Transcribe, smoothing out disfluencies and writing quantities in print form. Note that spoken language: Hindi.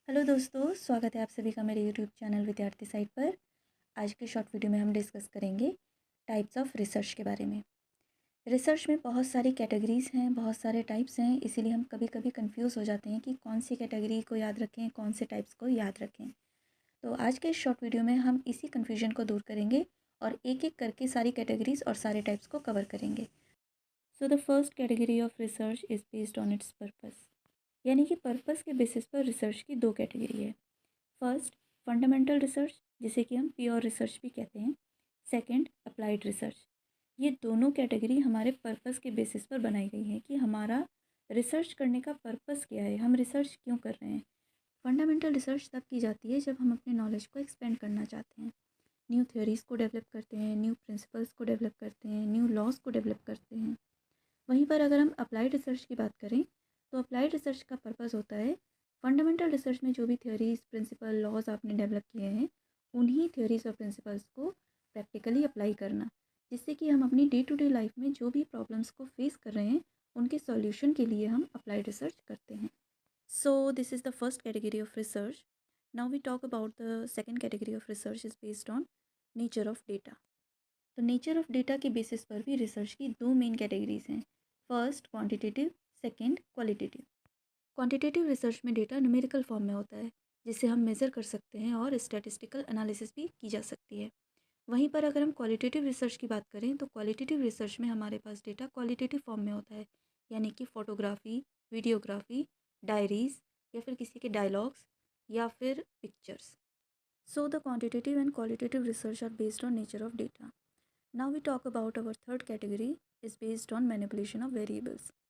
हेलो दोस्तों, स्वागत है आप सभी का मेरे यूट्यूब चैनल विद्यार्थी साइट पर। आज के शॉर्ट वीडियो में हम डिस्कस करेंगे टाइप्स ऑफ रिसर्च के बारे में। रिसर्च में बहुत सारी कैटेगरीज़ हैं, बहुत सारे टाइप्स हैं, इसीलिए हम कभी कभी कंफ्यूज हो जाते हैं कि कौन सी कैटेगरी को याद रखें, कौन से टाइप्स को याद रखें। तो आज के इस शॉर्ट वीडियो में हम इसी कन्फ्यूजन को दूर करेंगे और एक एक करके सारी कैटेगरीज और सारे टाइप्स को कवर करेंगे। So the first category of research is based on it's purpose, यानी कि पर्पस के बेसिस पर रिसर्च की दो कैटेगरी है। फर्स्ट, फंडामेंटल रिसर्च, जिसे कि हम प्योर रिसर्च भी कहते हैं। Second, applied research. ये दोनों कैटेगरी हमारे पर्पस के बेसिस पर बनाई गई है कि हमारा रिसर्च करने का पर्पस क्या है, हम रिसर्च क्यों कर रहे हैं। फंडामेंटल रिसर्च तब की जाती है जब हम अपने नॉलेज को एक्सपेंड करना चाहते हैं, न्यू थ्योरीज़ को डेवलप करते हैं, न्यू प्रिंसिपल्स को डेवलप करते हैं, न्यू लॉज को डेवलप करते हैं। वहीं पर अगर हम अप्लाइड रिसर्च की बात करें तो अप्लाइड रिसर्च का पर्पस होता है फंडामेंटल रिसर्च में जो भी थ्योरीज, प्रिंसिपल, लॉज आपने डेवलप किए हैं, उन्हीं थ्योरीज और प्रिंसिपल्स को प्रैक्टिकली अप्लाई करना, जिससे कि हम अपनी डे टू डे लाइफ में जो भी प्रॉब्लम्स को फेस कर रहे हैं उनके सॉल्यूशन के लिए हम अप्लाइड रिसर्च करते हैं। So this is the first category of research. Now we talk about the second category of research is based on nature of data. तो नेचर ऑफ डेटा के बेसिस पर भी रिसर्च की दो मेन कैटेगरीज हैं। First, quantitative, second, qualitative. Quantitative research में डेटा न्यूमेरिकल फॉर्म में होता है, जिसे हम मेज़र कर सकते हैं और स्टैटिस्टिकल एनालिसिस भी की जा सकती है। वहीं पर अगर हम क्वालिटेटिव रिसर्च की बात करें तो क्वालिटेटिव रिसर्च में हमारे पास डेटा क्वालिटेटिव फॉर्म में होता है, यानी कि फ़ोटोग्राफी, वीडियोग्राफी, डायरीज़ या फिर किसी के डायलॉग्स या फिर pictures. So the quantitative and qualitative research are based on nature of data. Now we talk about our third category is based on manipulation of variables.